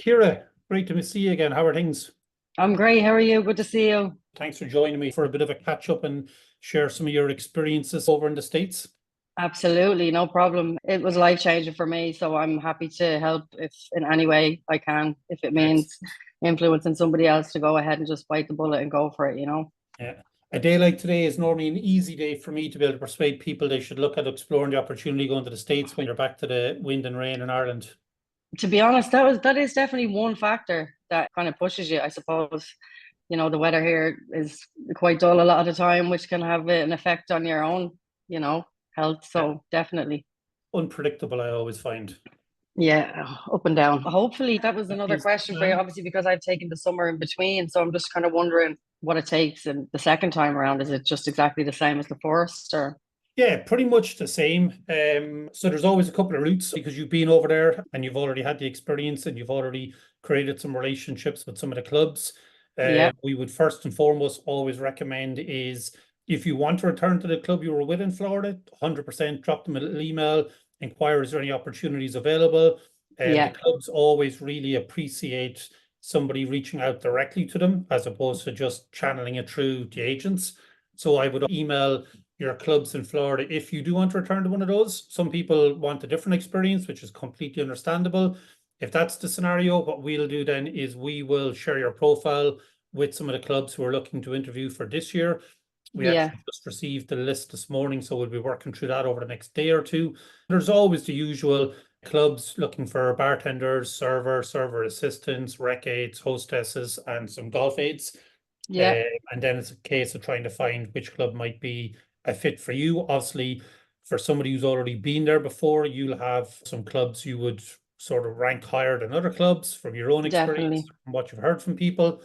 Ciara, great to see you again. How are things? I'm great. How are you? Good to see you. Thanks for joining me for a bit of a catch up and share some of your experiences over in the States. Absolutely, no problem. It was life changing for me, so I'm happy to help if in any way I can, if it means Excellent. influencing somebody else to go ahead and just bite the bullet and go for it. Yeah. A day like today is normally an easy day for me to be able to persuade people they should look at exploring the opportunity going to the States when you're back to the wind and rain in Ireland. To be honest, that is definitely one factor that kind of pushes you, I suppose. The weather here is quite dull a lot of the time, which can have an effect on your own, you know, health. Yeah. So definitely. Unpredictable, I always find. Yeah, up and down. Hopefully, that was another Is the question for you, plan. obviously, because I've taken the summer in between. So I'm just kind of wondering what it takes. And the second time around, is it just exactly the same as the first? Or Yeah, pretty much the same. So there's always a couple of routes because you've been over there and you've already had the experience and you've already created some relationships with some of the clubs. yeah, We would first and foremost always recommend is if you want to return to the club you were with in Florida, 100% drop them a little email, inquire is there any opportunities available. The yeah, clubs always really appreciate somebody reaching out directly to them as opposed to just channeling it through the agents. So I would email your clubs in Florida if you do want to return to one of those. Some people want a different experience, which is completely understandable. If that's the scenario, what we'll do then is we will share your profile with some of the clubs who are looking to interview for this year. We yeah, actually just received the list this morning, so we'll be working through that over the next day or two. There's always the usual clubs looking for bartenders, server assistants, rec aides, hostesses, and some golf aides. yeah, Um, and then it's a case of trying to find which club might be a fit for you. Obviously, for somebody who's already been there before, you'll have some clubs you would sort of rank higher than other clubs from your own experience, definitely. from what you've heard from people.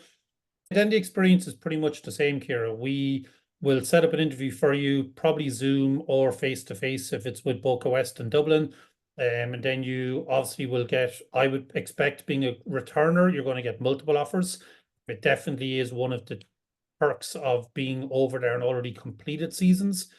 Then the experience is pretty much the same, Ciara. We will set up an interview for you, probably Zoom or face to face if it's with Boca West in Dublin. And then you obviously will get, I would expect being a returner, you're going to get multiple offers. It definitely is one of the perks of being over there and already completed seasons.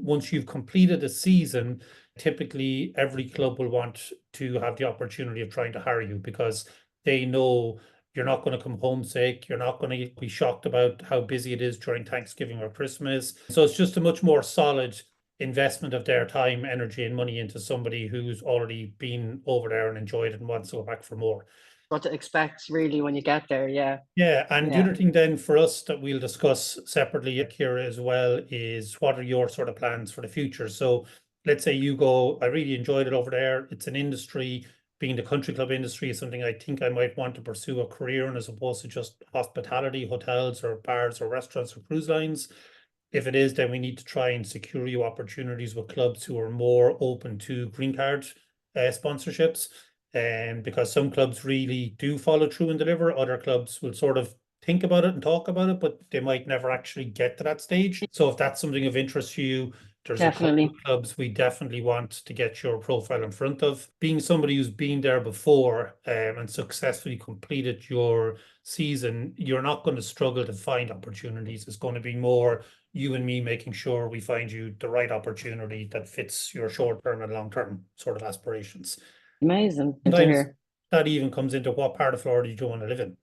Once you've completed a season, typically every club will want to have the opportunity of trying to hire you because they know you're not going to come home sick. You're not going to be shocked about how busy it is during Thanksgiving or Christmas. So it's just a much more solid investment of their time, energy, and money into somebody who's already been over there and enjoyed it and wants to go back for more. What to expect really when you get there. Yeah, Yeah, and the yeah. other thing then for us that we'll discuss separately, Ciara, as well, is what are your sort of plans for the future? So let's say you go, I really enjoyed it over there. It's an industry, being the country club industry is something I think I might want to pursue a career in as opposed to just hospitality, hotels or bars or restaurants or cruise lines. If it is, then we need to try and secure you opportunities with clubs who are more open to green card sponsorships. And because some clubs really do follow through and deliver, other clubs will sort of think about it and talk about it, but they might never actually get to that stage. So if that's something of interest to you, there's a couple of Definitely. clubs we definitely want to get your profile in front of. Being somebody who's been there before and successfully completed your season, you're not going to struggle to find opportunities. It's going to be more you and me making sure we find you the right opportunity that fits your short-term and long-term sort of aspirations. Amazing. Good to Sometimes hear. that even comes into what part of Florida you do want to live in.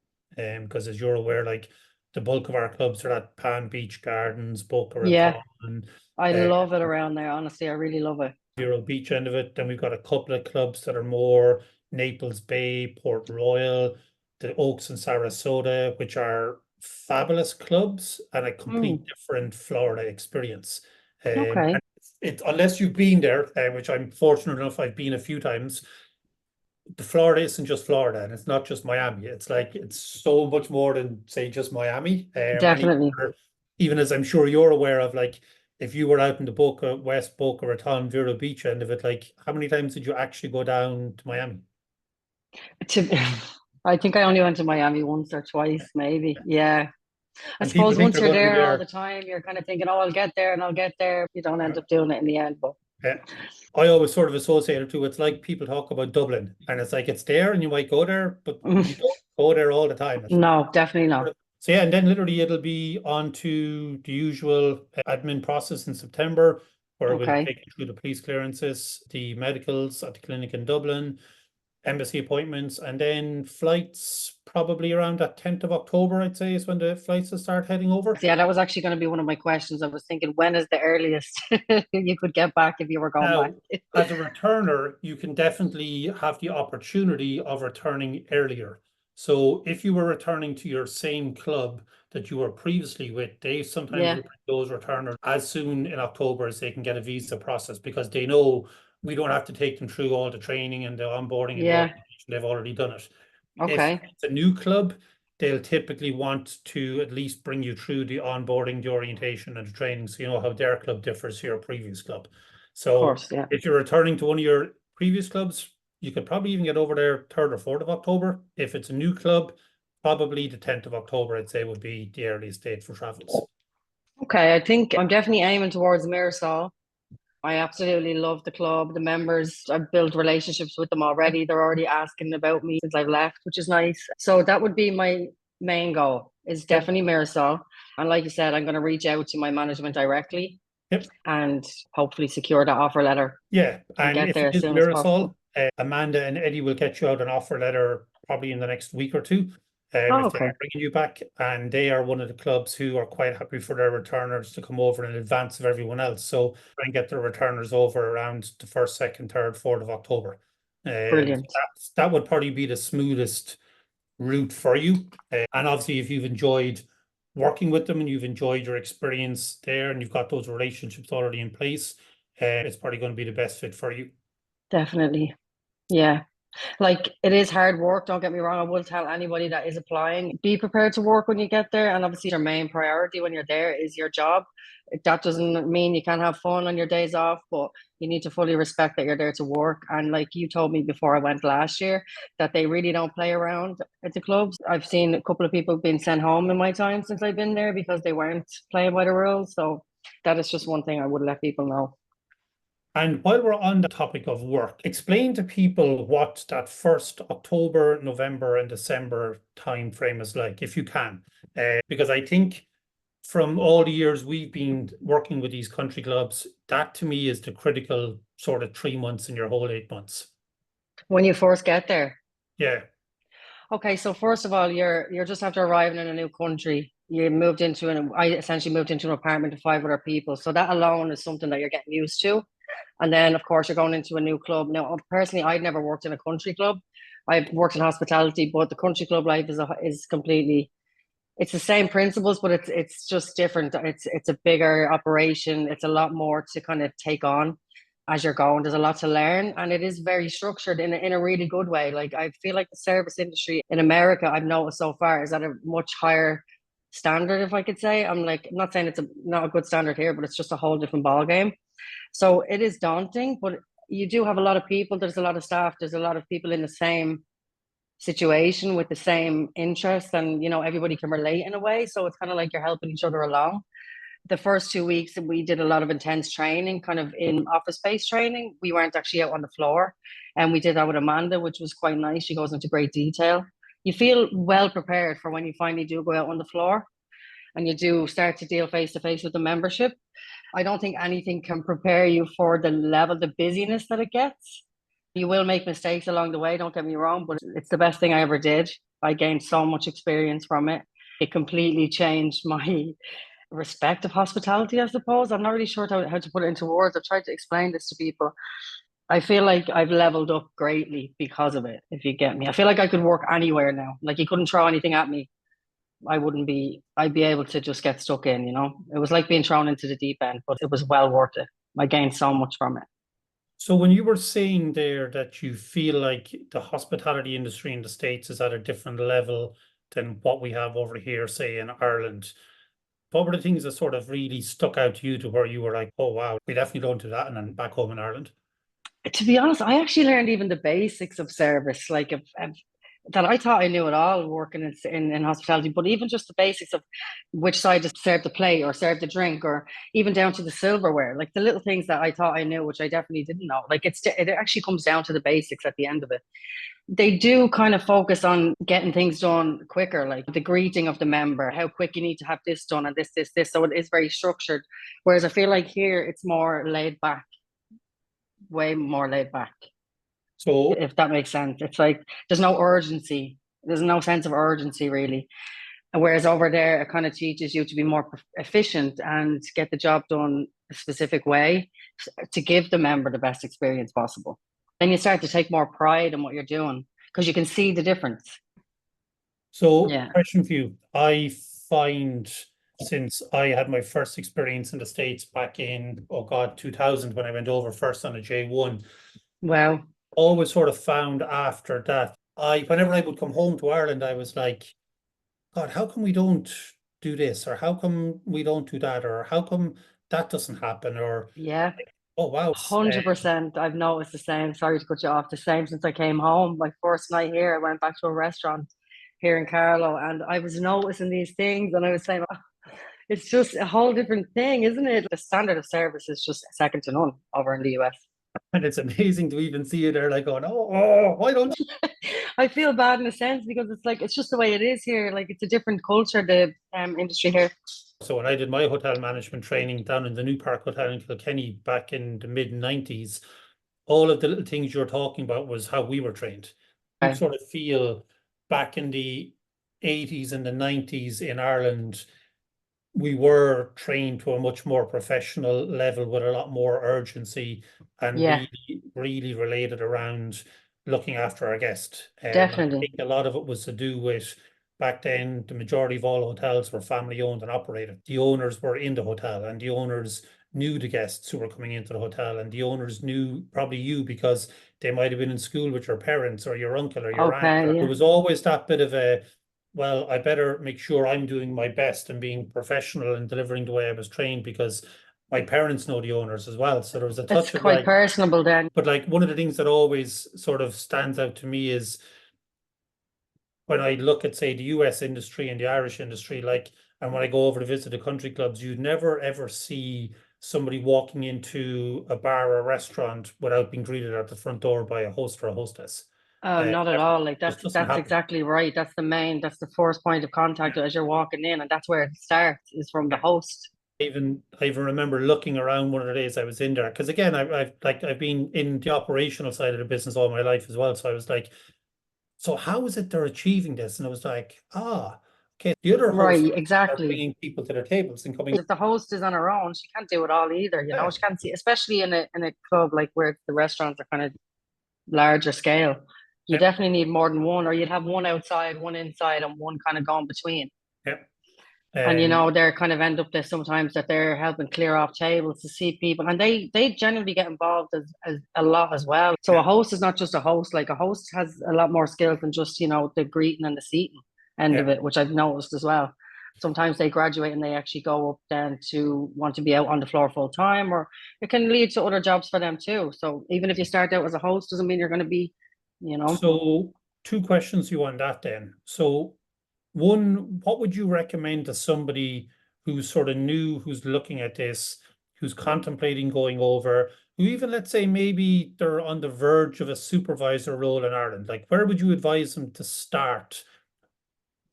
Because as you're aware, like the bulk of our clubs are at Palm Beach Gardens, Boca Yeah, Raton, I uh, love it around there. Honestly, I really love it. Vero Beach end of it. Then we've got a couple of clubs that are more Naples Bay, Port Royal, the Oaks and Sarasota, which are fabulous clubs and a complete Mm, different Florida experience. okay. And it unless you've been there, which I'm fortunate enough I've been a few times, the Florida isn't just Florida and it's not just Miami. It's like it's so much more than say just Miami. And Definitely. even as I'm sure you're aware of, like if you were out in the Boca West, Boca Raton, Vero Beach end of it, like how many times did you actually go down to Miami? To, I think I only went to Miami once or twice, maybe. Yeah. I And people suppose think once they're you're going to be there all the there. time, you're kind of thinking, oh, I'll get there and I'll get there. You don't end up doing it in the end, but Yeah. I always sort of associate it to it's like people talk about Dublin and it's like it's there and you might go there, but you don't go there all the time. It's no, definitely not. so yeah, and then literally it'll be on to the usual admin process in September, where we'll Okay. take you through the police clearances, the medicals at the clinic in Dublin. embassy appointments, and then flights probably around that 10th of October, I'd say, is when the flights will start heading over. Yeah, that was actually going to be one of my questions. I was thinking, when is the earliest you could get back if you were going Now, back? as a returner, you can definitely have the opportunity of returning earlier. So if you were returning to your same club that you were previously with, they sometimes Yeah, will bring those returners as soon in October as they can get a visa process, because they know we don't have to take them through all the training and the onboarding and the yeah, orientation. They've already done it. If okay, it's a new club, they'll typically want to at least bring you through the onboarding, the orientation, and the training, so you know how their club differs to your previous club. of So course, yeah. if you're returning to one of your previous clubs, you could probably even get over there 3rd or 4th of October. If it's a new club, probably the 10th of October, I'd say, would be the earliest date for travels. Okay, I think I'm definitely aiming towards Mirasol. I absolutely love the club, the members. I've built relationships with them already. They're already asking about me since I've left, which is nice. So that would be my main goal, is Yep. definitely Mirasol. And like you said, I'm going to reach out to my management directly Yep. and hopefully secure that offer letter Yeah. and And get if there it as is soon as possible. Mirasol, Amanda and Eddie will get you out an offer letter probably in the next week or two. Oh, If they okay. are bringing you back, and they are one of the clubs who are quite happy for their returners to come over in advance of everyone else. So try and get their returners over around the 1st, 2nd, 3rd, 4th of October. Brilliant. That would probably be the smoothest route for you. And obviously, if you've enjoyed working with them and you've enjoyed your experience there and you've got those relationships already in place, it's probably going to be the best fit for you. Definitely. Yeah. Like, it is hard work, don't get me wrong. I will tell anybody that is applying, be prepared to work when you get there. And obviously your main priority when you're there is your job. That doesn't mean you can't have fun on your days off, but you need to fully respect that you're there to work. And like you told me before I went last year, that they really don't play around at the clubs. I've seen a couple of people being sent home in my time since I've been there because they weren't playing by the rules. So that is just one thing I would let people know. And while we're on the topic of work, explain to people what that 1st October, November, and December time frame is like, if you can. Because I think from all the years we've been working with these country clubs, that to me is the critical sort of 3 months in your whole 8 months. When you first get there, Yeah. okay, so first of all, you're just after arriving in a new country. You moved into I essentially moved into an apartment of 5 other people. So that alone is something that you're getting used to. And then of course you're going into a new club. Now, personally, I'd never worked in a country club. I've worked in hospitality, but the country club life is completely, it's the same principles, but it's just different. It's a bigger operation. It's a lot more to kind of take on as you're going. There's a lot to learn, and it is very structured in a really good way. Like, I feel like the service industry in America, I've noticed so far, is at a much higher standard, if I could say. I'm not saying it's not a good standard here, but it's just a whole different ball game. So it is daunting, but you do have a lot of people. There's a lot of staff. There's a lot of people in the same situation with the same interests, and everybody can relate in a way. So it's kind of like you're helping each other along. The first 2 weeks we did a lot of intense training, kind of in office-based training. We weren't actually out on the floor, and we did that with Amanda, which was quite nice. She goes into great detail. You feel well prepared for when you finally do go out on the floor and you do start to deal face to face with the membership. I don't think anything can prepare you for the level, the busyness that it gets. You will make mistakes along the way, don't get me wrong, but it's the best thing I ever did. I gained so much experience from it. It completely changed my respect of hospitality, I suppose. I'm not really sure how to put it into words. I've tried to explain this to people. I feel like I've leveled up greatly because of it, if you get me. I feel like I could work anywhere now. Like, you couldn't throw anything at me. I'd be able to just get stuck in, you know? It was like being thrown into the deep end, but it was well worth it. I gained so much from it. So when you were saying there that you feel like the hospitality industry in the States is at a different level than what we have over here, say in Ireland, what were the things that sort of really stuck out to you to where you were like, oh wow, we definitely don't do that and then back home in Ireland? To be honest, I actually learned even the basics of service, like that I thought I knew it all working in hospitality, but even just the basics of which side to serve the plate or serve the drink, or even down to the silverware, like the little things that I thought I knew, which I definitely didn't know. Like, it actually comes down to the basics at the end of it. They do kind of focus on getting things done quicker, like the greeting of the member, how quick you need to have this done, and this. So it is very structured. Whereas I feel like here it's more laid back, way more laid back. So if that makes sense. It's like there's no urgency. There's no sense of urgency really. And whereas over there, it kind of teaches you to be more efficient and get the job done a specific way to give the member the best experience possible. Then you start to take more pride in what you're doing because you can see the difference. So, Yeah. question for you. I find since I had my first experience in the States back in, oh God, 2000, when I went over first on a J1, Well, always sort of found after that, whenever I would come home to Ireland, I was like, God, how come we don't do this? Or how come we don't do that? Or how come that doesn't happen? Or, yeah, oh, wow. 100%. I've noticed the same. Sorry to cut you off. The same since I came home. My first night here, I went back to a restaurant here in Carlow, and I was noticing these things, and I was saying, "Oh, it's just a whole different thing, isn't it?" The standard of service is just second to none over in the US. And it's amazing to even see you there, like going, oh, why don't I feel bad in a sense because it's like it's just the way it is here. Like it's a different culture, the industry here. So when I did my hotel management training down in the New Park Hotel in Kilkenny back in the mid-90s, all of the little things you're talking about was how we were trained. You Okay. sort of feel back in the 80s and the 90s in Ireland, we were trained to a much more professional level with a lot more urgency and Yeah, really related around looking after our guest. And I definitely. think a lot of it was to do with back then, the majority of all hotels were family owned and operated. The owners were in the hotel and the owners knew the guests who were coming into the hotel, and the owners knew probably you because they might have been in school with your parents or your uncle or your aunt. Okay, Or there yeah. was always that bit of a, well, I better make sure I'm doing my best and being professional and delivering the way I was trained because my parents know the owners as well. So there was a It's touch of quite like, personable then. but like one of the things that always sort of stands out to me is when I look at, say, the US industry and the Irish industry, like, and when I go over to visit the country clubs, you never ever see somebody walking into a bar or a restaurant without being greeted at the front door by a host or a hostess. Oh, not at Never. all. Like Just doesn't that's happen. exactly right. That's the first point of contact as you're walking in, and that's where it starts is from the host. I even remember looking around one of the days I was in there because again I've been in the operational side of the business all my life as well. So I was like, so how is it they're achieving this? And I was like, okay, the other hosts Right, are exactly. bringing people to their tables and coming. If the host is on her own, she can't do it all either, you know. Yeah, She can't see, especially in a club like where the restaurants are kind of larger scale. You yeah, definitely need more than one, or you'd have one outside, one inside, and one kind of going between. yeah. And you know, they're kind of end up there sometimes that they're helping clear off tables to see people, and they generally get involved as a lot as well. So a Yeah, host is not just a host; like a host has a lot more skills than just the greeting and the seating end yeah. of it, which I've noticed as well. Sometimes they graduate and they actually go up then to want to be out on the floor full time, or it can lead to other jobs for them too. So even if you start out as a host, doesn't mean you're going to be, you know. So two questions you on that then. So one, what would you recommend to somebody who's sort of new, who's looking at this, who's contemplating going over, who even let's say maybe they're on the verge of a supervisor role in Ireland? Like, where would you advise them to start?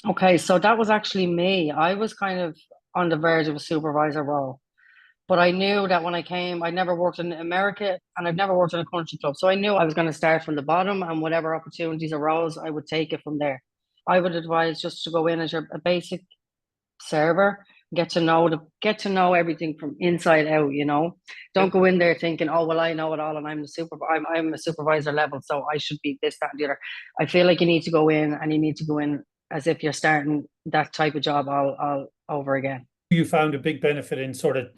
Okay, so that was actually me. I was kind of on the verge of a supervisor role. But I knew that when I came, I'd never worked in America and I've never worked in a country club. So I knew I was going to start from the bottom and whatever opportunities arose, I would take it from there. I would advise just to go in as a basic server, get to know everything from inside out, you know. Don't Yep. go in there thinking, oh well, I know it all and I'm a supervisor level, so I should be this, that, and the other. I feel like you need to go in and you need to go in as if you're starting that type of job all over again. You found a big benefit in sort of,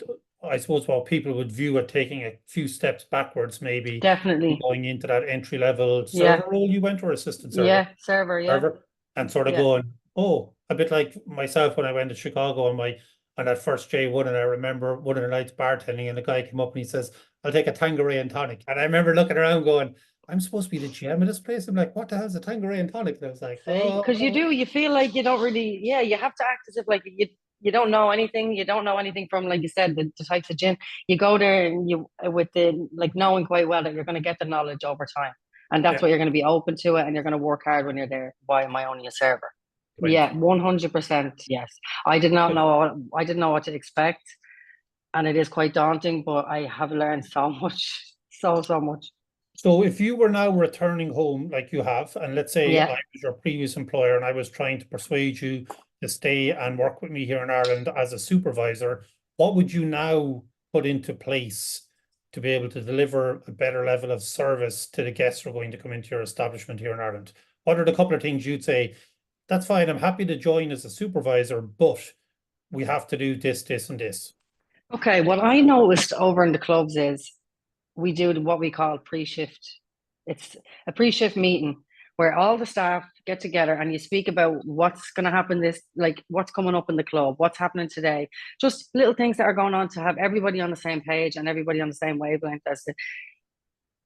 I suppose, while people would view it taking a few steps backwards, maybe Definitely. going into that entry level server Yeah. role you went or assistant server? Yeah, server, yeah. Server, and sort of Yeah. going, oh, a bit like myself when I went to Chicago on that first J1, and I remember one of the nights bartending, and the guy came up and he says, "I'll take a Tanqueray and tonic." And I remember looking around going, I'm supposed to be the GM of this place. I'm like, what the hell's a Tanqueray and tonic? And I was like, See, because oh, you feel like you don't really, yeah, you have to act as if like you don't know anything. You don't know anything from, like you said, the types of gin. You go there and you with the like knowing quite well that you're going to get the knowledge over time, and yeah, that's what you're going to be open to it, and you're going to work hard when you're there. Why am I only a server? right. Yeah, 100%. Yes, I didn't know what to expect, and it is quite daunting, but I have learned so much, so much. So if you were now returning home like you have, and let's say I Yeah. was your previous employer and I was trying to persuade you to stay and work with me here in Ireland as a supervisor, what would you now put into place to be able to deliver a better level of service to the guests who are going to come into your establishment here in Ireland? What are the couple of things you'd say, that's fine, I'm happy to join as a supervisor, but we have to do this, this, and this? Okay, what I noticed over in the clubs is we do what we call pre-shift. It's a pre-shift meeting where all the staff get together and you speak about what's going to happen this, like what's coming up in the club, what's happening today, just little things that are going on to have everybody on the same page and everybody on the same wavelength.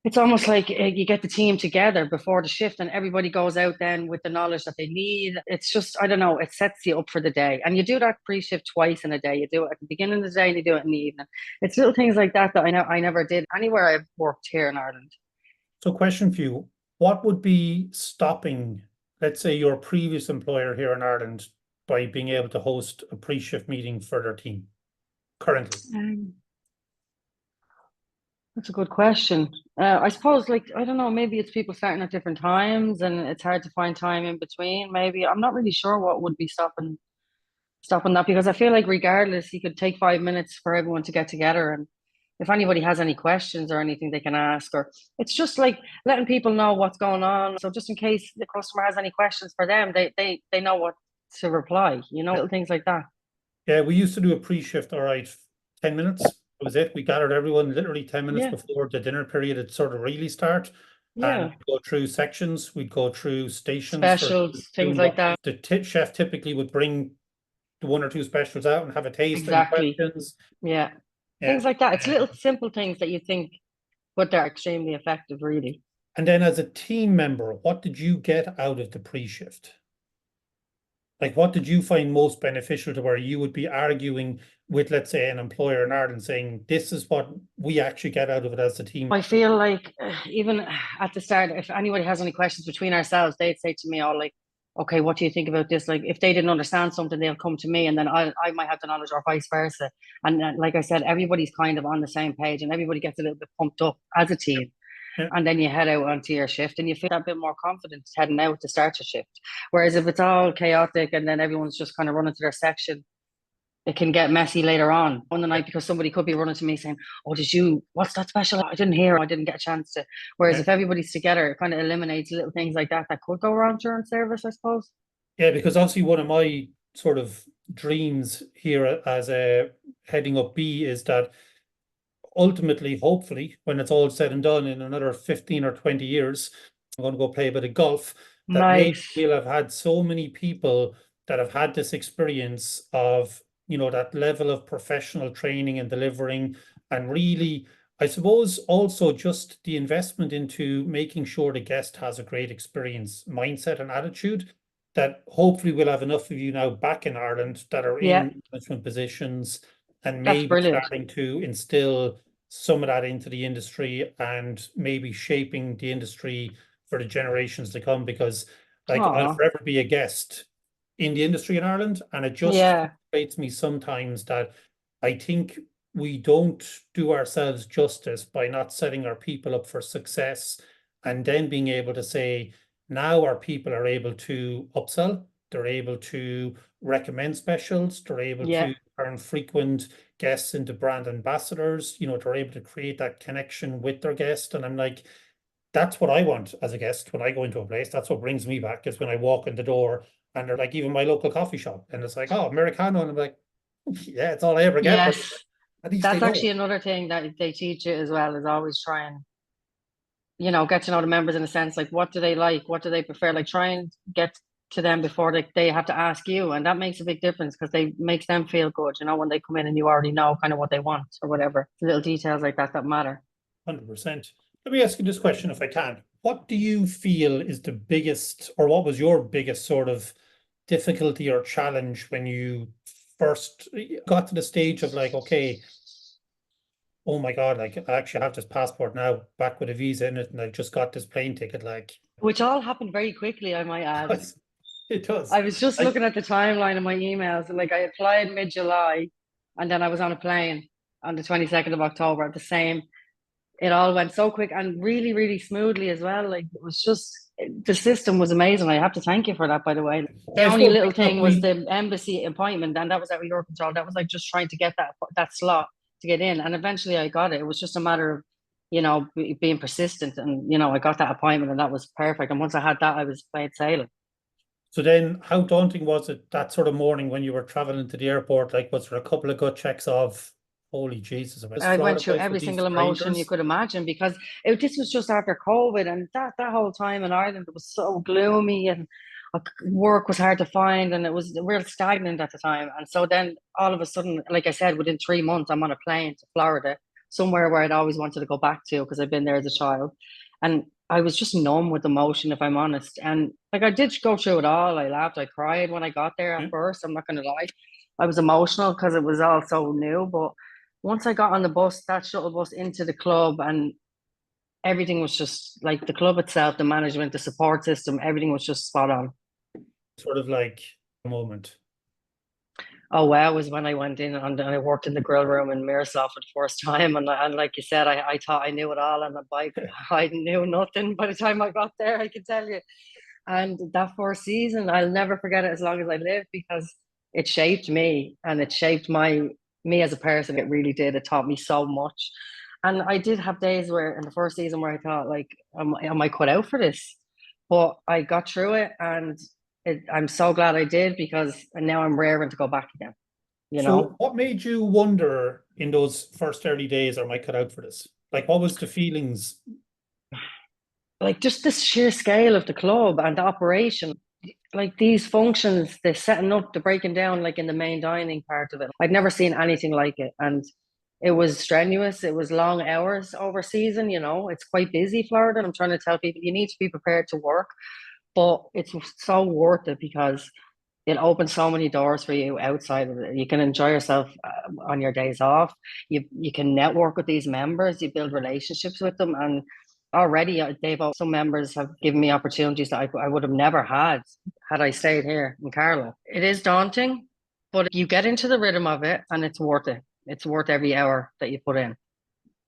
It's almost like you get the team together before the shift and everybody goes out then with the knowledge that they need. It's just, I don't know, it sets you up for the day. And you do that pre-shift twice in a day. You do it at the beginning of the day and you do it in the evening. It's little things like that that I never did anywhere I've worked here in Ireland. So question for you, what would be stopping, let's say, your previous employer here in Ireland by being able to host a pre-shift meeting for their team currently? That's a good question. I suppose, like, I don't know, maybe it's people starting at different times and it's hard to find time in between. Maybe I'm not really sure what would be stopping that because I feel like regardless, you could take 5 minutes for everyone to get together and if anybody has any questions or anything they can ask, or it's just like letting people know what's going on. So just in case the customer has any questions for them, they know what to reply, little things like that. Yeah, we used to do a pre-shift, all right, 10 minutes. That was it. We gathered everyone literally 10 minutes Yeah, before the dinner period had sort of really start. And yeah. we'd go through sections, we'd go through stations for Specials, things doing like what that. the chef typically would bring the one or two specials out and have a taste. Any Exactly. questions? Yeah. Yeah. Things like that. It's little simple things that you think, but they're extremely effective, really. And then as a team member, what did you get out of the pre-shift? Like, what did you find most beneficial to where you would be arguing with, let's say, an employer in Ireland saying, this is what we actually get out of it as a team? I feel like even at the start, if anybody has any questions between ourselves, they'd say to me, "Oh, like, okay, what do you think about this?" Like, if they didn't understand something, they'll come to me, and then I might have the knowledge, or vice versa. And like I said, everybody's kind of on the same page, and everybody gets a little bit pumped up as a team. Yeah. And then you head out onto your shift, and you feel a bit more confident heading out to start your shift. Whereas if it's all chaotic and then everyone's just kind of running to their section, it can get messy later on the night because somebody could be running to me saying, "Oh, what's that special? I didn't hear, I didn't get a chance to." Whereas Yeah. if everybody's together, it kind of eliminates little things like that that could go wrong during service, I suppose. Yeah, because obviously one of my sort of dreams here as a heading up B is that ultimately, hopefully, when it's all said and done in another 15 or 20 years, I'm going to go play a bit of golf, that maybe Nice. we'll have had so many people that have had this experience of, that level of professional training and delivering, and really, I suppose also just the investment into making sure the guest has a great experience, mindset and attitude, that hopefully we'll have enough of you now back in Ireland that are Yeah, in management positions and that's maybe brilliant. starting to instill some of that into the industry and maybe shaping the industry for the generations to come. Because, like, I'll Oh, forever be a guest in the industry in Ireland, and it just yeah, frustrates me sometimes that I think we don't do ourselves justice by not setting our people up for success and then being able to say, now our people are able to upsell, they're able to recommend specials, they're able yeah, to turn frequent guests into brand ambassadors, they're able to create that connection with their guest. And I'm like, that's what I want as a guest when I go into a place. That's what brings me back is when I walk in the door and they're like, even my local coffee shop. And it's like, oh, Americano. And I'm like, yeah, it's all I ever get. But yes. at least they That's know. actually another thing that they teach you as well is always try and get to know the members in a sense, like what do they like, what do they prefer, like try and get to them before they have to ask you, and that makes a big difference because they makes them feel good, when they come in and you already know kind of what they want or whatever. Little details like that that matter. 100%. Let me ask you this question if I can. What do you feel is the biggest, or what was your biggest sort of difficulty or challenge when you first got to the stage of like, okay, oh my God, like I actually have this passport now back with a visa in it, and I just got this plane ticket. Like, Which all happened very quickly, I might add. it does. I was just Like, looking at the timeline of my emails, and like I applied mid-July and then I was on a plane on the 22nd of October, the same it all went so quick and really, really smoothly as well. Like it was just the system was amazing. I have to thank you for that, by the way. The I only suppose, little like, look, thing was the embassy appointment, and that was out of your control. That was like just trying to get that slot to get in, and eventually I got it. It was just a matter of being persistent, and I got that appointment, and that was perfect. And once I had that, I was plain sailing. so then how daunting was it that sort of morning when you were traveling to the airport? Like, was there a couple of gut checks of, holy Jesus, am I I went Florida through boys with every these single emotion you strangers? could imagine because this was just after COVID, and that whole time in Ireland it was so gloomy, and work was hard to find, and it was real stagnant at the time. And so then all of a sudden, like I said, within 3 months, I'm on a plane to Florida, somewhere where I'd always wanted to go back to because I've been there as a child, and I was just numb with emotion, if I'm honest. And like I did go through it all. I laughed, I cried when I got there at Yeah. first. I'm not going to lie, I was emotional because it was all so new, but once I got on the bus, that shuttle bus into the club, and everything was just like the club itself, the management, the support system, everything was just spot on. Sort of like a moment. Oh wow, was when I went in and I worked in the grill room in Miroslav for the first time. And like you said, I thought I knew it all on the bike. I knew nothing by the time I got there, I can tell you. And that first season, I'll never forget it as long as I live because it shaped me and it shaped me as a person. It really did. It taught me so much. And I did have days where in the first season where I thought like, am I cut out for this? But I got through it, and I'm so glad I did because now I'm raring to go back again. You So know, what made you wonder in those first early days, am I cut out for this? Like, what was the feelings? like just the sheer scale of the club and the operation, like these functions, the setting up, the breaking down, like in the main dining part of it. I'd never seen anything like it. And it was strenuous. It was long hours over season. It's quite busy, Florida. I'm trying to tell people you need to be prepared to work, but it's so worth it because it opens so many doors for you outside of it. You can enjoy yourself on your days off. You can network with these members. You build relationships with them, and already some members have given me opportunities that I would have never had I stayed here in Carlow. It is daunting, but you get into the rhythm of it, and it's worth it. It's worth every hour that you put in.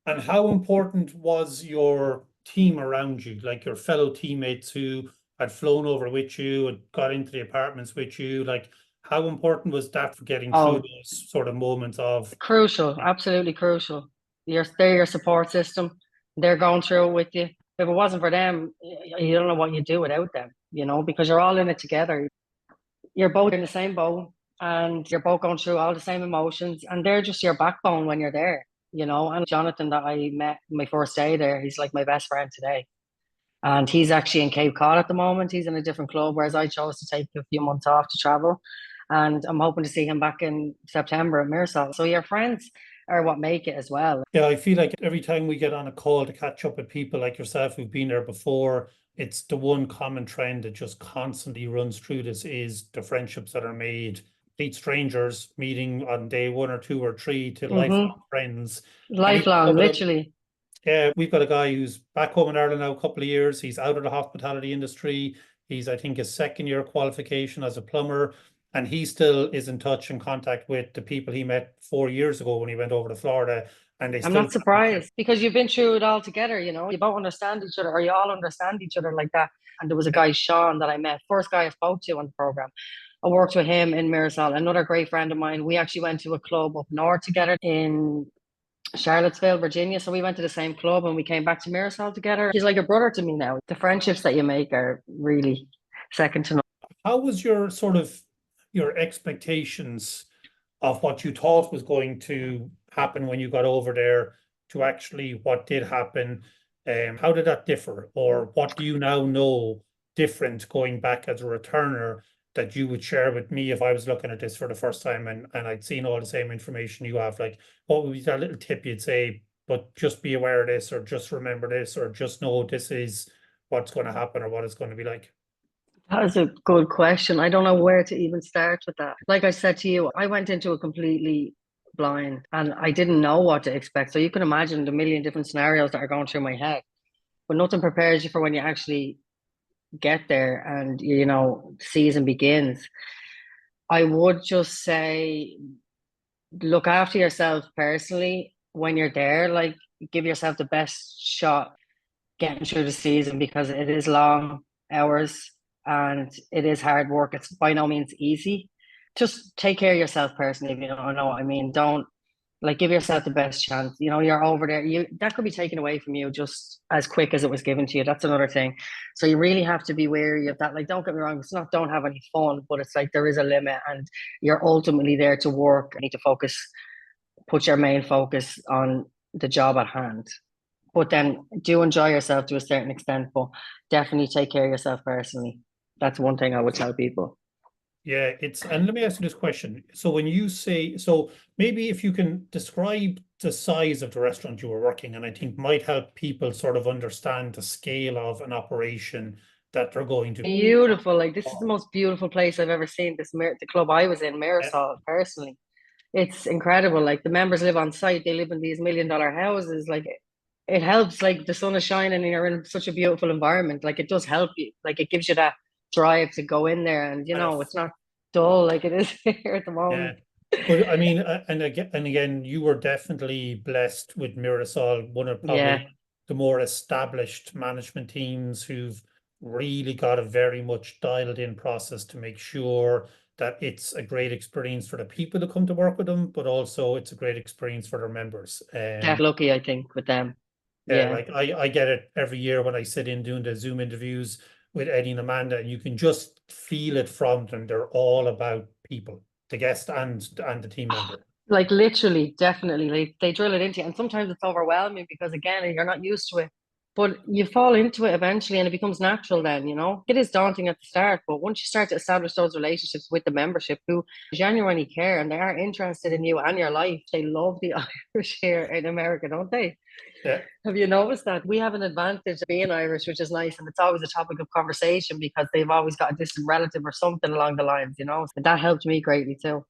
And how important was your team around you, like your fellow teammates who had flown over with you and got into the apartments with you? Like, how important was that for getting through Oh, those sort of moments of, crucial, absolutely crucial. They're your support system. They're going through it with you. If it wasn't for them, you don't know what you'd do without them, because you're all in it together. You're both in the same boat, and you're both going through all the same emotions, and they're just your backbone when you're there. And Jonathan that I met my first day there, he's like my best friend today. And he's actually in Cape Cod at the moment. He's in a different club, whereas I chose to take a few months off to travel. And I'm hoping to see him back in September at Mirsal. So your friends are what make it as well. yeah, I feel like every time we get on a call to catch up with people like yourself who've been there before, it's the one common trend that just constantly runs through this is the friendships that are made, complete strangers meeting on day 1 or 2 or 3 to lifelong friends. And even Lifelong, some of them, literally. yeah, we've got a guy who's back home in Ireland now a couple of years. He's out of the hospitality industry. He's, I think, his second year qualification as a plumber. And he still is in touch and contact with the people he met 4 years ago when he went over to Florida. And they I'm still not surprised because you've been through it all together. You both understand each other, or you all understand each other like that. And there was a guy, Sean, that I met, first guy I spoke to on the program. I worked with him in Mirsal, another great friend of mine. We actually went to a club up north together in Charlottesville, Virginia. So we went to the same club and we came back to Mirsal together. He's like a brother to me now. The friendships that you make are really second to none. How was your sort of your expectations of what you thought was going to happen when you got over there to actually what did happen? How did that differ? Or what do you now know different going back as a returner that you would share with me if I was looking at this for the first time and I'd seen all the same information you have? Like, what would be that little tip you'd say, but just be aware of this, or just remember this, or just know this is what's going to happen or what it's going to be like? That is a good question. I don't know where to even start with that. Like I said to you, I went into it completely blind and I didn't know what to expect. So you can imagine the million different scenarios that are going through my head. But nothing prepares you for when you actually get there and season begins. I would just say look after yourself personally when you're there. Like give yourself the best shot getting through the season, because it is long hours and it is hard work. It's by no means easy. Just take care of yourself personally, if you don't know what I mean. Don't, like, give yourself the best chance. You know, you're over there. That could be taken away from you just as quick as it was given to you. That's another thing. So you really have to be wary of that. Like, don't get me wrong, it's not don't have any fun, but it's like there is a limit, and you're ultimately there to work. You need to focus, put your main focus on the job at hand. But then do enjoy yourself to a certain extent, but definitely take care of yourself personally. That's one thing I would tell people. Yeah, and let me ask you this question. So when you say, so maybe if you can describe the size of the restaurant you were working, and I think might help people sort of understand the scale of an operation that they're going to. Beautiful. Like, this is the most beautiful place I've ever seen. The club I was in, Marisol, personally. It's incredible. Like, the members live on site. They live in these $1 million houses. Like, it helps. Like, the sun is shining and you're in such a beautiful environment. Like, it does help you. Like, it gives you that drive to go in there, and it's not dull like it is here at the Yeah. moment. But I mean, and again, you were definitely blessed with Mirasol, one of probably Yeah, the more established management teams who've really got a very much dialed in process to make sure that it's a great experience for the people that come to work with them, but also it's a great experience for their members. lucky, I think, with them. Yeah, Yeah. like I get it every year when I sit in doing the Zoom interviews with Eddie and Amanda, and you can just feel it from them. They're all about people, the guest and the team member. Like, literally, definitely, they drill it into you, and sometimes it's overwhelming because, again, you're not used to it. But you fall into it eventually, and it becomes natural. Then, it is daunting at the start, but once you start to establish those relationships with the membership, who genuinely care and they are interested in you and your life, they love the Irish here in America, don't they? Yeah. Have you noticed that we have an advantage of being Irish, which is nice, and it's always a topic of conversation because they've always got a distant relative or something along the lines, and that helped me greatly too.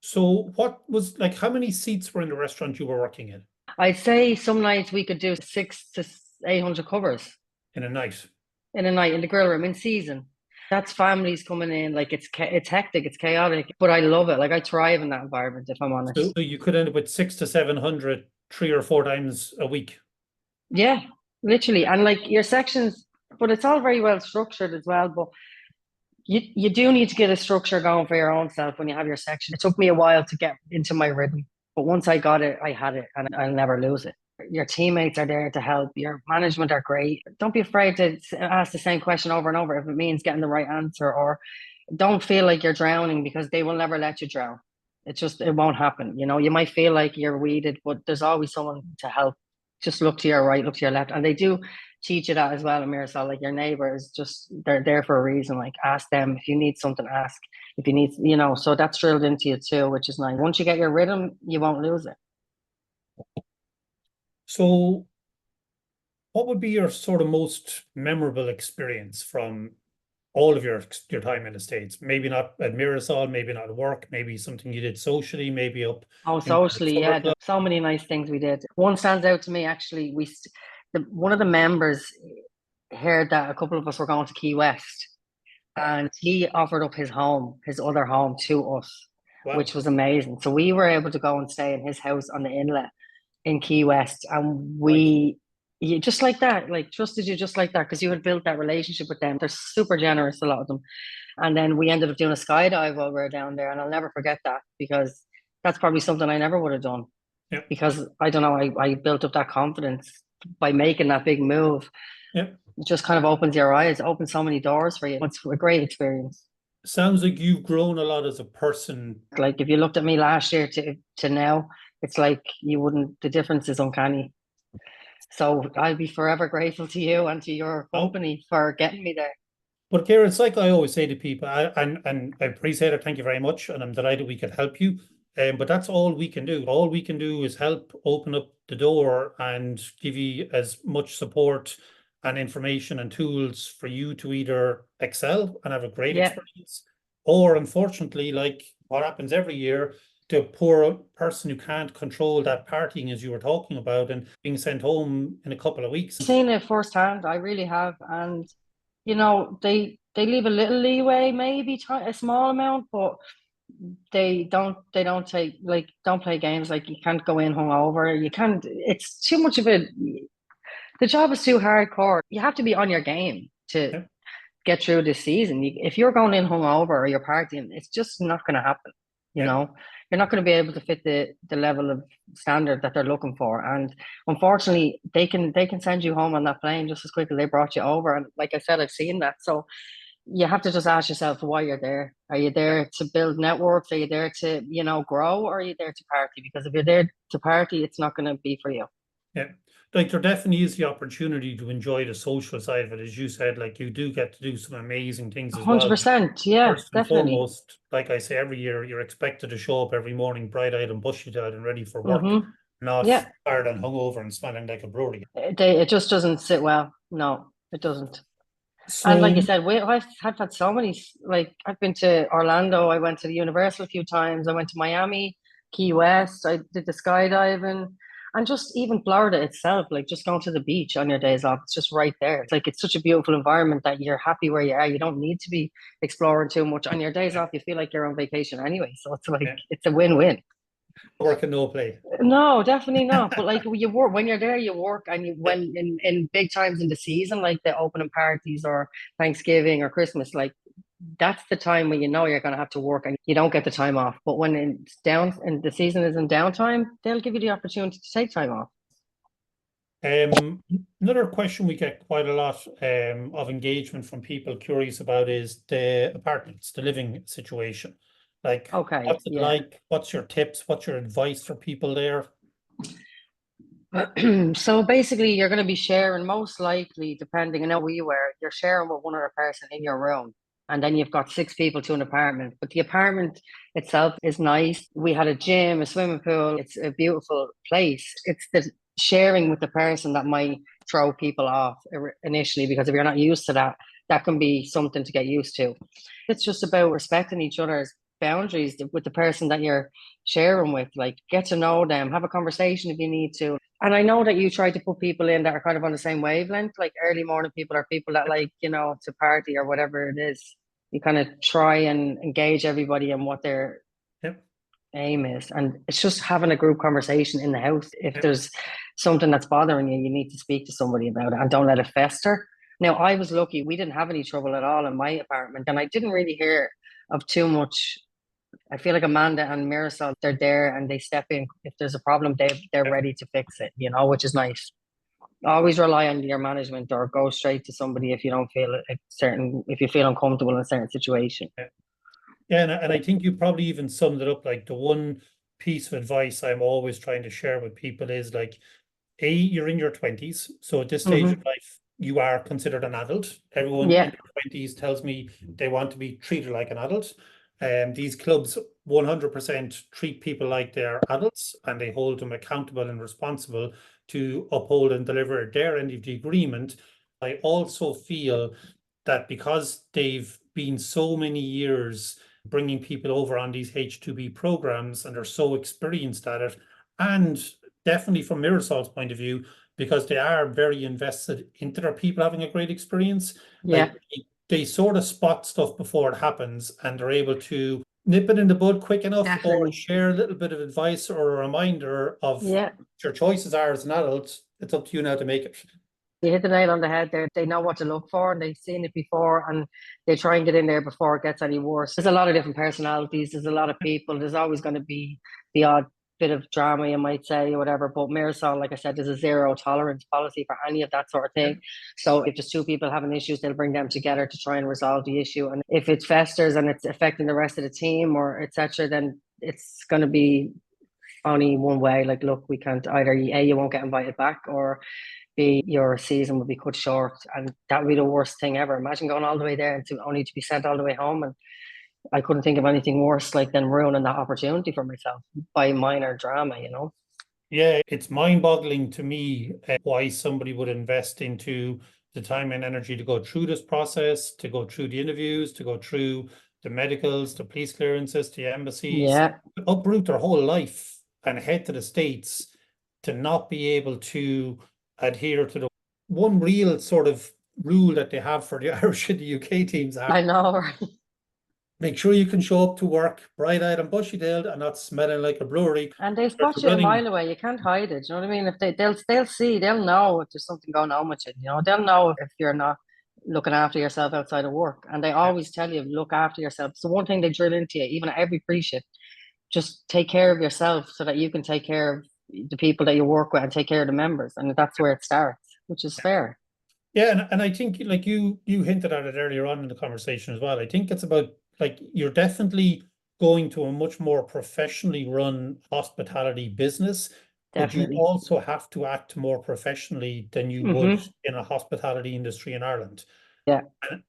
So what was like, how many seats were in the restaurant you were working in I'd say some nights we could do 600 to 800 covers in a night? in a night in the grill room in season. That's families coming in. Like, it's hectic, it's chaotic, but I love it. Like, I thrive in that environment, if I'm So honest. you could end up with 600 to 700 3 or 4 times a week. Yeah, literally. And like your sections, but it's all very well structured as well. But you do need to get a structure going for your own self when you have your section. It took me a while to get into my rhythm, but once I got it, I had it, and I'll never lose it. Your teammates are there to help. Your management are great. Don't be afraid to ask the same question over and over if it means getting the right answer, or don't feel like you're drowning, because they will never let you drown. It won't happen. You might feel like you're weeded, but there's always someone to help. Just look to your right, look to your left. And they do teach you that as well, Marisol. Like, your neighbors, just, they're there for a reason. Like, ask them if you need something, ask if you need, so that's drilled into you too, which is nice. Once you get your rhythm, you won't lose it. So what would be your sort of most memorable experience from all of your time in the States? Maybe not at Mirasol, maybe not at work, maybe something you did socially, maybe up Oh, in the socially, summer yeah. club. So many nice things we did. One stands out to me, actually. One of the members heard that a couple of us were going to Key West, and he offered up his other home to us, Wow. which was amazing. So we were able to go and stay in his house on the inlet in Key West, and Right. you just like that, like, trusted you just like that, because you had built that relationship with them. They're super generous, a lot of them. And then we ended up doing a skydive while we were down there, and I'll never forget that, because that's probably something I never would have done, Yeah. because I don't know, I built up that confidence by making that big move. Yeah. It just kind of opens your eyes, opens so many doors for you. It's a great experience. Sounds like you've grown a lot as a person. Like, if you looked at me last year to now, it's like you wouldn't, the difference is uncanny. So I'll be forever grateful to you and to your Oh, company for getting me there. but Ciara, it's like I always say to people, and I appreciate it. Thank you very much, and I'm delighted we could help you. But that's all we can do. All we can do is help open up the door and give you as much support and information and tools for you to either excel and have a great Yeah, experience, or unfortunately, like what happens every year, the poor person who can't control that partying, as you were talking about, and being sent home in a couple of weeks. seen it firsthand. I really have. And they leave a little leeway, maybe a small amount, but they don't take, like, don't play games. Like, you can't go in hungover. You can't. It's too much of it. The job is too hardcore. You have to be on your game to Yeah, get through this season. If you're going in hungover or you're partying, it's just not going to happen. You yeah, know, you're not going to be able to fit the level of standard that they're looking for. And unfortunately, they can send you home on that plane just as quick as they brought you over. And like I said, I've seen that. So you have to just ask yourself why you're there. Are you yeah, there to build networks? Are you there to, grow? Or are you there to party? Because if you're there to party, it's not going to be for you. yeah. Like there definitely is the opportunity to enjoy the social side of it, as you said. Like you do get to do some amazing things as well. 100%. Yeah, First and definitely. foremost, like I say, every year you're expected to show up every morning bright-eyed and bushy-tailed and ready for work, Mm-hmm. not Yeah. tired and hungover and smelling like a brody. It just doesn't sit well. No, it doesn't. And like you So said, I've had so many, like, I've been to Orlando, I went to the Universal a few times, I went to Miami, Key West, I did the skydiving, and just even Florida itself, like just going to the beach on your days off, it's just right there. It's like, it's such a beautiful environment that you're happy where you are. You don't need to be exploring too much. On your days yeah, off, you feel like you're on vacation anyway. So it's like, yeah. it's a win-win. Work and no play. No, definitely not. But like, you work when you're there, you work, and you Yeah, when in big times in the season, like the opening parties or Thanksgiving or Christmas, like that's the time when you know you're gonna have to work and you don't get the time off. But when it's down and the season is in downtime, they'll give you the opportunity to take time off. Another question we get quite a lot of engagement from people curious about is the apartments, the living situation. Like, Okay, what's it yeah. like? What's your tips? What's your advice for people there? So basically, you're going to be sharing, most likely, depending on who you are, you're sharing with one other person in your room. And then you've got six people to an apartment. But the apartment itself is nice. We had a gym, a swimming pool. It's a beautiful place. It's the sharing with the person that might throw people off initially, because if you're not used to that, that can be something to get used to. It's just about respecting each other's boundaries with the person that you're sharing with. Like, get to know them, have a conversation if you need to. And I know that you try to put people in that are kind of on the same wavelength, like early morning people or people that like, to party or whatever it is. You kind of try and engage everybody in what their Yep, aim is. And it's just having a group conversation in the house. If yep, there's something that's bothering you, you need to speak to somebody about it and don't let it fester. Now, I was lucky. We didn't have any trouble at all in my apartment, and I didn't really hear of too much. I feel like Amanda and Marisol, they're there and they step in. If there's a problem, they're yep, ready to fix it, which is nice. Always rely on your management or go straight to somebody if you don't feel if you feel uncomfortable in a certain situation. yep. Yeah, and I think you probably even summed it up. Like the one piece of advice I'm always trying to share with people is like, A, you're in your 20s. So at this stage of Mm-hmm. life, you are considered an adult. Everyone in Yeah, their 20s tells me they want to be treated like an adult. These clubs 100% treat people like they're adults and they hold them accountable and responsible to uphold and deliver their end of the agreement. I also feel that because they've been so many years bringing people over on these H2B programs and are so experienced at it, and definitely from Mirasol's point of view, because they are very invested into their people having a great experience. yeah, Like they sort of spot stuff before it happens and they're able to nip it in the bud quick enough or definitely. share a little bit of advice or a reminder of Yeah, your choices are as an adult. It's up to you now to make it. you hit the nail on the head there. They know what to look for and they've seen it before, and they try and get in there before it gets any worse. There's a lot of different personalities. There's a lot of people. There's always going to be the odd bit of drama, you might say, or whatever. But Marisol, like I said, there's a zero tolerance policy for any of that sort of Yeah, thing. So if there's two people having issues, they'll bring them together to try and resolve the issue. And if it festers and it's affecting the rest of the team or etc., then it's going to be only one way. Like, look, we can't either A, you won't get invited back, or B, your season would be cut short. And that would be the worst thing ever. Imagine going all the way there and to only to be sent all the way home. And I couldn't think of anything worse like than ruining that opportunity for myself by minor drama. yeah, it's mind-boggling to me why somebody would invest into the time and energy to go through this process, to go through the interviews, to go through the medicals, the police clearances, the embassies, Yeah, uproot their whole life and head to the States to not be able to adhere to the one real sort of rule that they have for the Irish and the UK teams are I know. Right? Make sure you can show up to work bright-eyed and bushy-tailed and not smelling like a brewery. And they There's spot you a running. mile away. You can't hide it. You know what I mean? If they'll see, they'll know if there's something going on with you. You know, they'll know if you're not looking after yourself outside of work. And they always tell you, look after yourself. It's the one thing they drill into you, even at every pre-shift. Just take care of yourself so that you can take care of the people that you work with and take care of the members. And that's where it starts, which is fair. Yeah, and I think like you hinted at it earlier on in the conversation as well. I think it's about like you're definitely going to a much more professionally run hospitality business, but you Definitely. also have to act more professionally than you would Hmm. in a hospitality industry in Ireland. Yeah,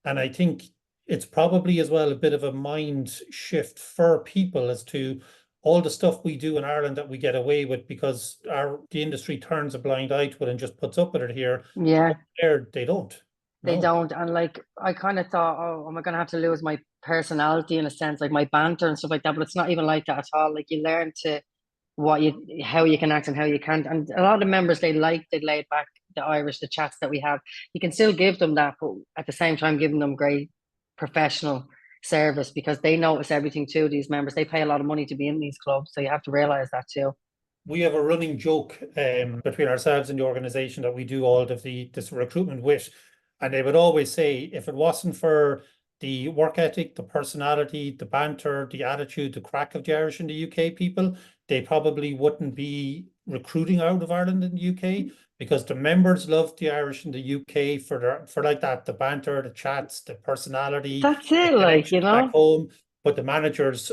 And I think it's probably as well a bit of a mind shift for people as to all the stuff we do in Ireland that we get away with because the industry turns a blind eye to it and just puts up with it here. yeah. Up there, they don't. They No. don't. And like I kind of thought, oh, am I gonna have to lose my personality in a sense, like my banter and stuff like that? But it's not even like that at all. Like you learn to how you can act and how you can't. And a lot of the members they laid back, the Irish, the chats that we have. You can still give them that, but at the same time giving them great professional service because they notice everything too, these members. They pay a lot of money to be in these clubs. So you have to realize that too. We have a running joke between ourselves and the organization that we do all of this recruitment with, and they would always say if it wasn't for the work ethic, the personality, the banter, the attitude, the crack of the Irish and the UK people, they probably wouldn't be recruiting out of Ireland and the UK because the members love the Irish and the UK for like that, the banter, the chats, the personality, That's the it, like, connections back home. But the managers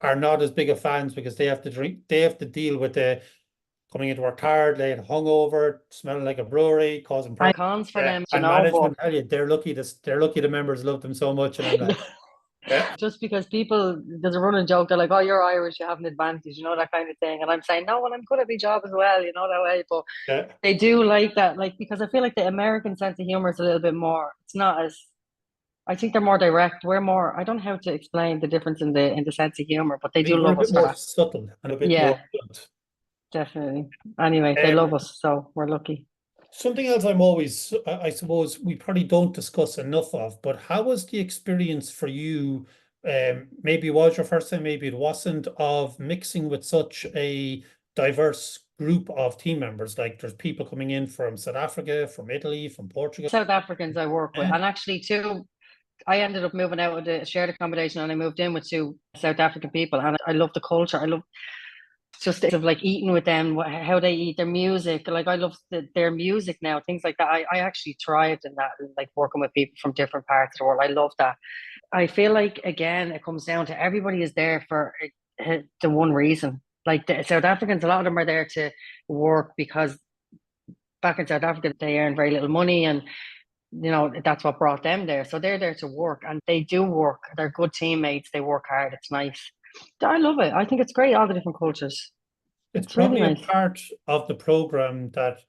are not as big of fans because they have to deal with the coming into work hard, late hungover, smelling like a brewery, causing problems. cons for Yeah. them, And management tell you they're lucky the members love them so much. And I'm like, yeah, just because people, there's a running joke, they're like, oh, you're Irish, you have an advantage, that kind of thing. And I'm saying, no, well, I'm good at my job as well, that way. But yeah. they do like that, like, because I feel like the American sense of humor is a little bit more, it's not as, I think they're more direct. We're more, I don't know how to explain the difference in the sense of humor, but they I do think we're a love us bit for more that. subtle and a bit more Yeah, blunt. definitely. Anyway, they Um, love us, so we're lucky. Something else I'm always, I suppose we probably don't discuss enough of, but how was the experience for you? Maybe it was your first time, maybe it wasn't, of mixing with such a diverse group of team members. Like there's people coming in from South Africa, from Italy, from Portugal. South Africans I work with, Yeah. and actually too, I ended up moving out of the shared accommodation and I moved in with two South African people, and I love the culture. I love just of like eating with them, how they eat, their music. Like I love their music now, things like that. I actually thrived in that, like working with people from different parts of the world. I love that. I feel like again, it comes down to everybody is there for the one reason. Like the South Africans, a lot of them are there to work because back in South Africa they earn very little money, and that's what brought them there. So they're there to work, and they do work. They're good teammates. They work hard. It's nice. I love it. I think it's great. All the different cultures. It's It's really probably a nice. part of the program that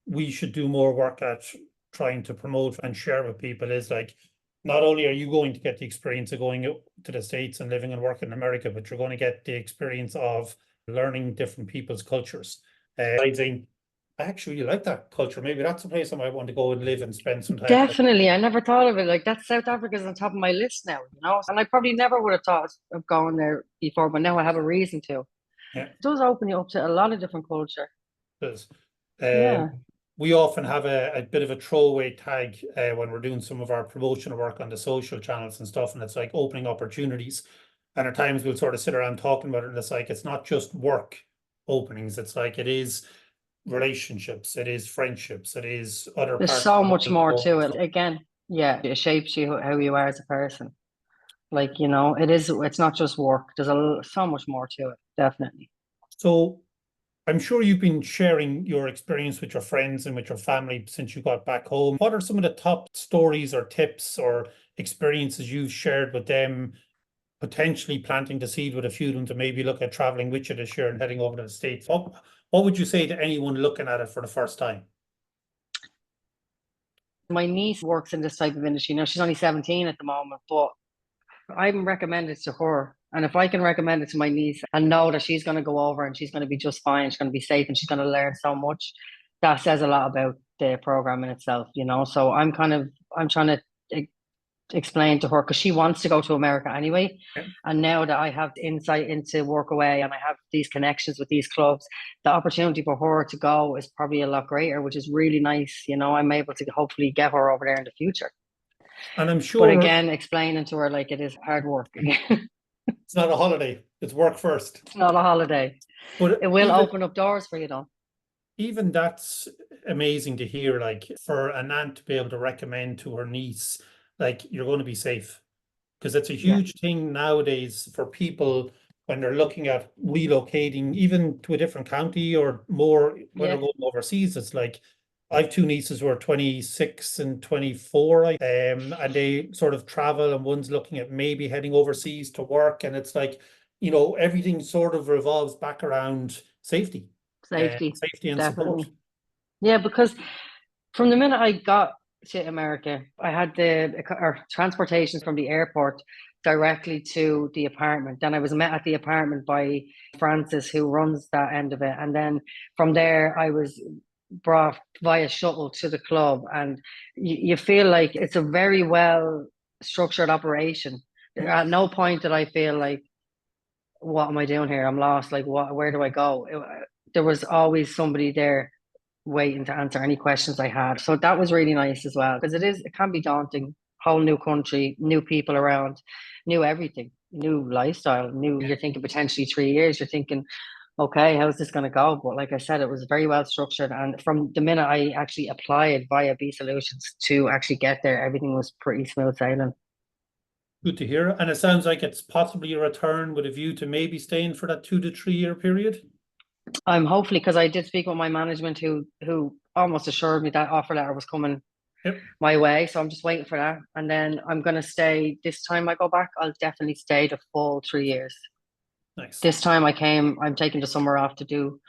we should do more work at trying to promote and share with people is like, not only are you going to get the experience of going to the States and living and working in America, but you're going to get the experience of learning different people's cultures. I think I actually really like that culture. Maybe that's a place I might want to go and live and spend some time. Definitely. I never thought of it. Like that South Africa's on top of my list now. And I probably never would have thought of going there before, but now I have a reason to. Yeah. It does open you up to a lot of different culture. Because Yeah. we often have a bit of a throwaway tag when we're doing some of our promotional work on the social channels and stuff, and it's like opening opportunities. And at times we'll sort of sit around talking about it, and it's like it's not just work openings, it's like it is relationships, it is friendships, it is other There's parts so of much the more world. to it. Again, yeah, it shapes you how you are as a person. Like, it's not just work. There's so much more to it, definitely. So I'm sure you've been sharing your experience with your friends and with your family since you got back home. What are some of the top stories or tips or experiences you've shared with them, potentially planting the seed with a few of them to maybe look at traveling with you this year and heading over to the States? What would you say to anyone looking at it for the first time? My niece works in this type of industry. Now she's only 17 at the moment, but I'm recommended to her. And if I can recommend it to my niece and know that she's going to go over and she's going to be just fine, she's going to be safe and she's going to learn so much, that says a lot about the program in itself. So I'm trying to explain to her, because she wants to go to America anyway. Yeah. And now that I have insight into work away and I have these connections with these clubs, the opportunity for her to go is probably a lot greater, which is really nice. You know, I'm able to hopefully get her over there in the future. And I'm But sure again, explaining to her like it is hard work. it's not a holiday, it's work first. It's not a holiday. But It will open up doors for you though. even that's amazing to hear, like for an aunt to be able to recommend to her niece, like you're going to be safe. Because it's a Yeah. huge thing nowadays for people when they're looking at relocating, even to a different county or more when they're Yeah. going overseas. It's like I have two nieces who are 26 and 24, and they sort of travel, and one's looking at maybe heading overseas to work. And it's like, you know, everything sort of revolves back around safety, Safety, safety and support. definitely. Yeah, because from the minute I got to America, I had the transportation from the airport directly to the apartment. Then I was met at the apartment by Francis, who runs that end of it. And then from there, I was brought via shuttle to the club. And you feel like it's a very well structured operation. At no point did I feel like, what am I doing here? I'm lost. Like, where do I go? There was always somebody there waiting to answer any questions I had. So that was really nice as well, because it can be daunting. Whole new country, new people around, new everything, new lifestyle, new. You're thinking potentially 3 years. You're thinking, okay, how's this going to go? But like I said, it was very well structured, and from the minute I actually applied via B Solutions to actually get there, everything was pretty smooth sailing. Good to hear. And it sounds like it's possibly a return with a view to maybe staying for that 2 to 3 year period. I'm hopefully, because I did speak with my management, who almost assured me that offer letter was coming Yep. my way. So I'm just waiting for that. And then I'm going to stay. This time I go back, I'll definitely stay the full 3 years. Nice. This time I'm taking the summer off to do,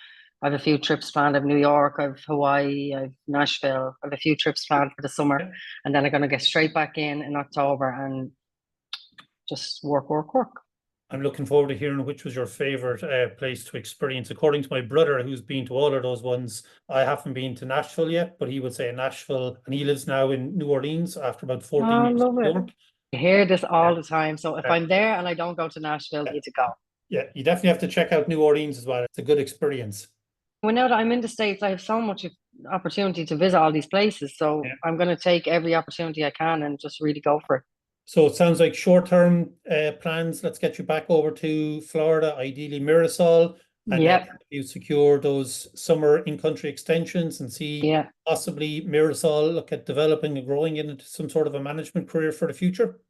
I have a few trips planned. I have New York, I have Hawaii, I have Nashville. I have a few trips planned for the summer. Yeah. And then I'm going to get straight back in October and just work, work, work. I'm looking forward to hearing which was your favorite place to experience. According to my brother, who's been to all of those ones, I haven't been to Nashville yet, but he would say Nashville, and he lives now in New Orleans after about 14 I years love in New it. York. I hear this all the time. So if Yeah. I'm there and I don't go to Nashville, I need to go. Yeah, you definitely have to check out New Orleans as well. It's a good experience. Well, now that I'm in the States, I have so much opportunity to visit all these places. So I'm going to take every opportunity I can and just really go for it. So it sounds like short-term plans. Let's get you back over to Florida, ideally Mirasol, and then you secure those summer in-country extensions and see possibly Mirasol look at developing and growing into some sort of a management career for the future.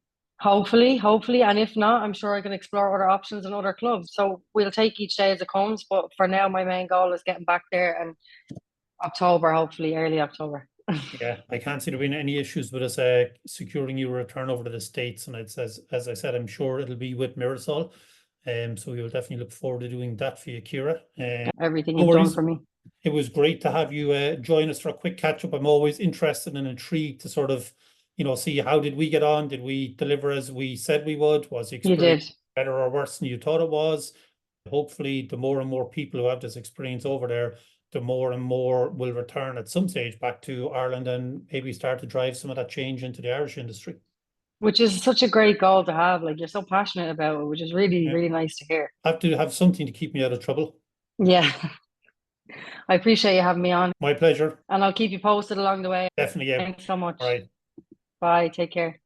Hopefully. And if not, I'm sure I can explore other options and other clubs. So we'll take each day as it comes. But for now, my main goal is getting back there and October, hopefully early October. Yeah, I can't see there being any issues with us securing you a return over to the States. And it's as I said, I'm sure it'll be with Mirasol. So we will definitely look forward to doing that for you, Ciara. Everything you've done for me. It was great to have you join us for a quick catch up. I'm always interested and intrigued to sort of, see how did we get on? Did we deliver as we said we would? Was the experience better or worse than you thought it was? Hopefully, the more and more people who have this experience over there, the more and more will return at some stage back to Ireland and maybe start to drive some of that change into the Irish industry. Which is such a great goal to have. Like, you're so passionate about it, which is really, really nice to hear. I have to have something to keep me out of trouble. Yeah. I appreciate you having me on. My pleasure. And I'll keep you posted along the way. Definitely. Yeah. Thanks so much. All right. Bye. Take care.